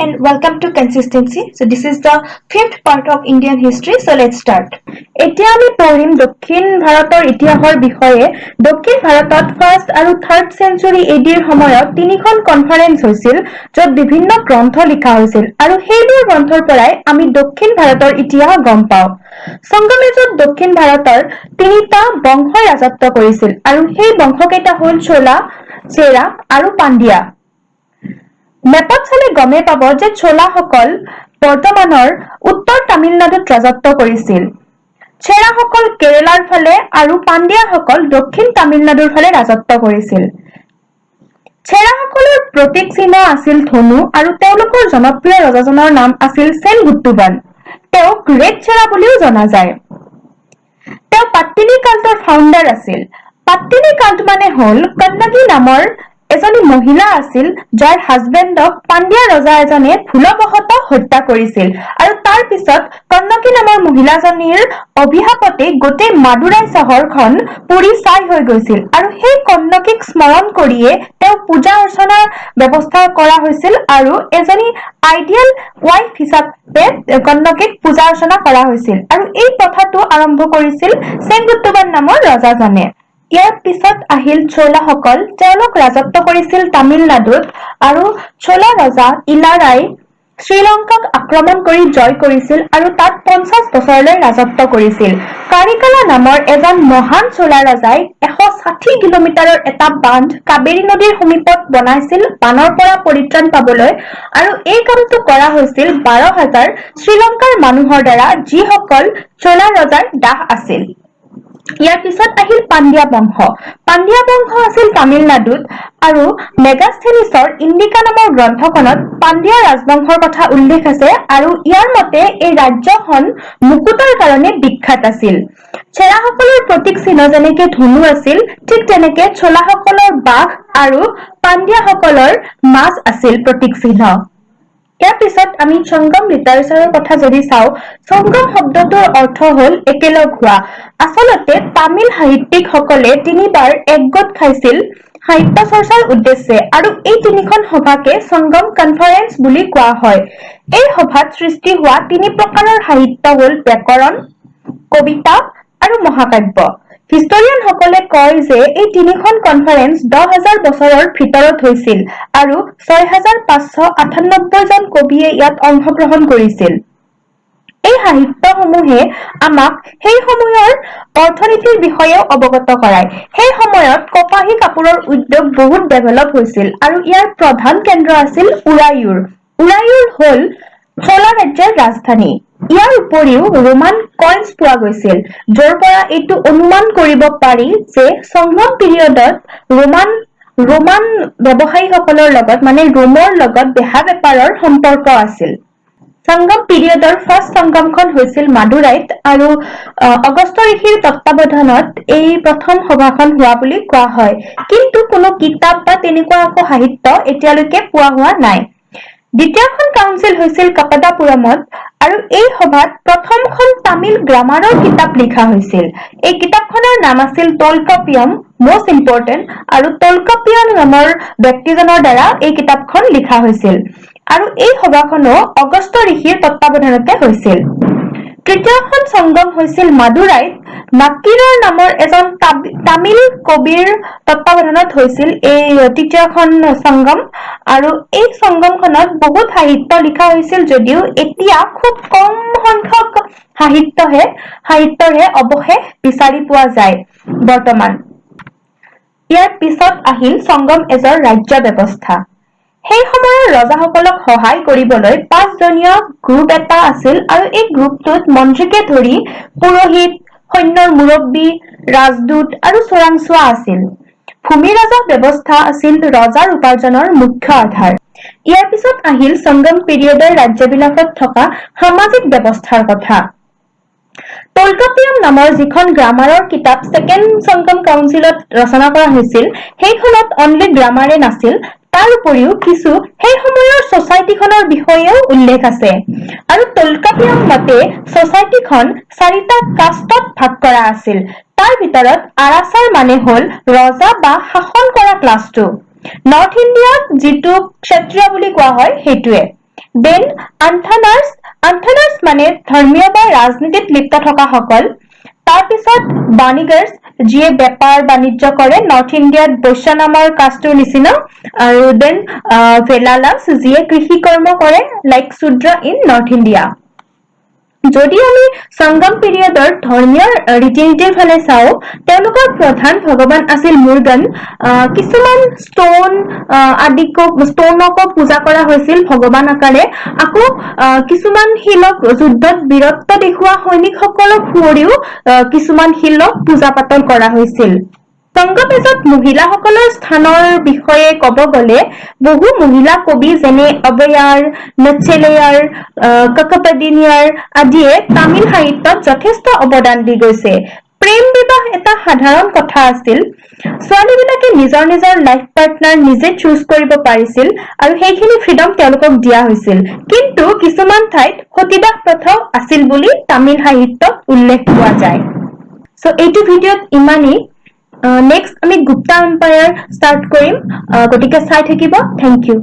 and welcome to Consistency. So this is the fifth part of Indian history. So let's start. এতিয়া আমি পঢ়িম দক্ষিণ ভাৰতৰ ইতিহাসৰ বিষয়ে। দক্ষিণ ভাৰতত ফাৰ্ষ্ট আৰু থাৰ্ড চেঞ্চুৰী এডিৰ সময়ত তিনিখন কনফাৰেন্স হৈছিল য'ত বিভিন্ন গ্ৰন্থ লিখা হৈছিল আৰু সেইবোৰ গ্ৰন্থৰ পৰাই আমি দক্ষিণ ভাৰতৰ ইতিহাস গম পাওঁ। সংগমেজত দক্ষিণ ভাৰতৰ তিনিটা বংশই ৰাজত্ব কৰিছিল আৰু সেই বংশকেইটা হ'ল চোলা, চেৰা আৰু পাণ্ডিয়া। মেপত চালে গমে পাব যে চোলাসকল বৰ্তমানৰ উত্তৰ তামিলনাডুত ৰাজত্ব কৰিছিল, চেৰাসকল কেৰেলাৰ ফালে আৰু পাণ্ডিয়াসকল দক্ষিণ তামিলনাডুৰ ফালে ৰাজত্ব কৰিছিল। চেৰাসকলৰ প্ৰতীক চিহ্ন আছিল ধনু আৰু তেওঁলোকৰ জনপ্ৰিয় ৰজাজনৰ নাম আছিল চেনগুট্টুবান। তেওঁক গ্ৰেট চেৰা বুলিও জনা যায়। তেওঁ পাট্টিনী কাল্টৰ ফাউণ্ডাৰ আছিল। পাট্টিনী কাল্ট মানে হ'ল কন্নগী নামৰ এজনী মহিলা আছিল যাৰ হাজবেণ্ডক পাণ্ডিয়া ৰজা এজনে ভুলবশতঃ হত্যা কৰিছিল আৰু তাৰ পিছত কন্নগী নামৰ মহিলাজনীৰ অভিশাপতে গোটেই মাদুৰাই চহৰখন পুৰি ছাই হৈ গৈছিল আৰু সেই কন্নগীক স্মৰণ কৰিয়ে তেওঁ পূজা অৰ্চনাৰ ব্যৱস্থা কৰা হৈছিল আৰু এজনী আইডিয়েল ৱাইফ হিচাপে কন্নগীক পূজা অৰ্চনা কৰা হৈছিল আৰু এই প্ৰথাটো আৰম্ভ কৰিছিল চেনগুট্টুবান নামৰ ৰজাজনে। ইয়াৰ পিছত আহিল চোলাসকল। তেওঁলোক ৰাজত্ব কৰিছিল তামিলনাডুত আৰু চোলা ৰজা ইলাৰাই শ্ৰীলংকাক আক্ৰমণ কৰি জয় কৰিছিল আৰু তাত 50 বছৰলৈ ৰাজত্ব কৰিছিল। কাৰিকালা নামৰ এজন মহান চোলা ৰজাই 160 কিলোমিটাৰৰ এটা বান্ধ কাবেৰী নদীৰ সমীপত বনাইছিল বানৰ পৰা পৰিত্ৰাণ পাবলৈ আৰু এই কামটো কৰা হৈছিল 12,000 শ্ৰীলংকাৰ মানুহৰ দ্বাৰা যিসকল চোলা ৰজাৰ দাস আছিল। ইয়াৰ পিছত আহিল পাণ্ডিয়া বংশ। পাণ্ডিয়া বংশ আছিল তামিলনাডুত আৰু মেগাস্থেনিছৰ ইণ্ডিকা নামৰ গ্ৰন্থখনত পাণ্ডিয়া ৰাজবংশৰ কথা উল্লেখ আছে আৰু ইয়াৰ মতে এই ৰাজ্যখন মুকুটৰ কাৰণে বিখ্যাত আছিল। চেৰাসকলৰ প্ৰতীক চিহ্ন যেনেকে ধনু আছিল, ঠিক তেনেকে চোলাসকলৰ বাঘ আৰু পাণ্ডিয়াসকলৰ মাছ আছিল প্ৰতীক চিহ্ন। ইয়াৰ পিছত আমি সংগম লিটাৰেচাৰৰ কথা যদি চাওঁ, সংগম শব্দটোৰ অৰ্থ হ'ল একেলগ হোৱা। আচলতে তামিল সাহিত্যিকসকলে তিনিবাৰ একগোট খাইছিল সাহিত্য চৰ্চাৰ উদ্দেশ্যে আৰু এই তিনিখন সভাকে সংগম কনফাৰেন্স বুলি কোৱা হয়। এই সভাত সৃষ্টি হোৱা তিনি প্ৰকাৰৰ সাহিত্য হ'ল ব্যাকৰণ, কবিতা আৰু মহাকাব্য। হিষ্টৰিয়ানসকলে কয় যে এই তিনিখন কনফাৰেন্স 10,000 বছৰৰ ভিতৰত হৈছিল আৰু 6,598 জন কবিয়ে ইয়াত অংশগ্ৰহণ কৰিছিল। এই সাহিত্যসমূহে আমাক সেই সময়ৰ অৰ্থনীতিৰ বিষয়েও অৱগত কৰায়। সেই সময়ত কপাহী কাপোৰৰ উদ্যোগ বহুত ডেভেলপ হৈছিল আৰু ইয়াৰ প্ৰধান কেন্দ্ৰ আছিল উৰায়ুৰ। উৰায়ুৰ হ'ল চোলা ৰাজ্যৰ ৰাজধানী। ইয়াৰ উপৰিও ৰোমান কইনছ পোৱা গৈছিল, য'ৰ পৰা এইটো অনুমান কৰিব পাৰি যে সংগম পিৰিয়ডত ৰোমান ব্যৱসায়ীসকলৰ লগত মানে ৰোমৰ লগত বেহা-বেপাৰৰ সম্পৰ্ক আছিল। সংগম পিৰিয়ডৰ ফাৰ্ষ্ট সংগমখন হৈছিল মাদুৰাইত আৰু অগস্ত্য ঋষিৰ তত্বাৱধানত এই প্ৰথম সভাখন হোৱা বুলি কোৱা হয়। কিন্তু কোনো কিতাপ বা তেনেকুৱা একো সাহিত্য এতিয়ালৈকে পোৱা হোৱা নাই। দ্বিতীয়খন কাউন্সিল হৈছিল কপাদাপুৰমত আৰু এই সভাত প্ৰথমখন তামিল গ্ৰামাৰৰ কিতাপ লিখা হৈছিল। এই কিতাপখনৰ নাম আছিল তোলকাপ্পিয়ম, মষ্ট ইম্পৰ্টেণ্ট, আৰু তোলকাপ্পিয়ম নামৰ ব্যক্তিজনৰ দ্বাৰা এই কিতাপখন লিখা হৈছিল আৰু এই সভাখনো অগস্ত্য ঋষিৰ তত্বাৱধানতে হৈছিল। তৃতীয়খন সংগম হৈছিল মাদুৰাইত নাক্কিৰৰ নামৰ এজন তামিল কবিৰ তত্বাৱধানত হৈছিল এই তৃতীয়খন সংগম আৰু এই সংগমখনত বহুত সাহিত্য লিখা হৈছিল যদিও এতিয়া খুব কম সংখ্যক সাহিত্যৰহে অৱশেষ বিচাৰি পোৱা যায় বৰ্তমান। ইয়াৰ পিছত আহিল সংগম এজৰ ৰাজ্য ব্যৱস্থা। সেই সময়ৰ ৰজাসকলক সহায় কৰিবলৈ 5জনীয়া গ্ৰুপ এটা আছিল আৰু এই গ্ৰুপটোত মন্ত্ৰীকে ধৰি পুৰোহিত, সৈন্যৰ মুৰব্বী, ৰাজদূত আৰু চোৰাংচোৱা আছিল। ভূমি ৰাজহ ব্যৱস্থা আছিল ৰজাৰ উপাৰ্জনৰ মুখ্য আধাৰ। ইয়াৰ পিছত আহিল সংগম পিৰিয়ডৰ ৰাজ্যবিলাকত থকা সামাজিক ব্যৱস্থাৰ কথা। তোলকাপ্পিয়ম নামৰ যিখন গ্ৰামাৰৰ কিতাপ ছেকেণ্ড সংগম কাউন্সিলত ৰচনা কৰা হৈছিল, সেইখনত অনলি গ্ৰামাৰে নাছিল, তাৰ উপৰিও কিছু সেই সময়ৰ ছচাইটিখনৰ বিষয়েও উল্লেখ আছে আৰু তোলকাপ্পিয়ম মতে ছচাইটিখন 4টা কাষ্টত ভাগ কৰা আছিল। তাৰ ভিতৰত আৰাচাৰ মানে হ'ল ৰজা বা শাসন কৰা ক্লাছটো। নৰ্থ ইণ্ডিয়াত যিটো ক্ষত্ৰিয় বুলি কোৱা হয় সেইটোৱে। দেন আন্থানাৰ্ছ মানে ধৰ্মীয় বা ৰাজনীতিত লিপ্ত থকা সকল। তাৰপিছত বাণিগাৰ্ছ যিয়ে বেপাৰ বাণিজ্য কৰে নৰ্থ ইণ্ডিয়াত বৈশ্য নামৰ কাষ্টৰ নিচিনা, আৰু দেন ভেলালাছ যিয়ে কৃষি কৰ্ম কৰে লাইক শূদ্ৰ ইন নৰ্থ ইণ্ডিয়া। যদি আমি সংগম পিৰিয়ডৰ ধৰ্মীয় ৰীতি-নীতিৰ ফালে চাওঁ, তেওঁলোকৰ প্ৰধান ভগৱান আছিল মুৰ্গান। কিছুমান ষ্ট'নকো পূজা কৰা হৈছিল ভগৱান আকাৰে। আকৌ কিছুমান শিলক যুদ্ধত বীৰত্ব দেখুওৱা সৈনিকসকলক সুঁৱৰিও কিছুমান শিলক পূজা পাতল কৰা হৈছিল। সংগমেজত মহিলাসকলৰ স্থানৰ বিষয়ে ক'ব গ'লে বহু মহিলা কবি যেনে অবৈয়াৰ, নচ্চেলিয়াৰ, ককপদিনিয়াৰ আদিয়ে তামিল সাহিত্যত যথেষ্ট অৱদান দি গৈছে। প্ৰেম বিবাহ এটা সাধাৰণ কথা আছিল। ছোৱালীবিলাকে নিজৰ নিজৰ লাইফ পাৰ্টনাৰ নিজে চুজ কৰিব পাৰিছিল আৰু সেইখিনি ফ্ৰীডম তেওঁলোকক দিয়া হৈছিল। কিন্তু কিছুমান ঠাইত সতীদাহ প্ৰথাও আছিল বুলি তামিল সাহিত্যত উল্লেখ পোৱা যায়। চ' এইটো ভিডিঅ'ত ইমানেই। নেক্সট আমি গুপ্তা এম্পায়াৰ ষ্টাৰ্ট কৰিম, গতিকে চাই থাকিব। Thank U.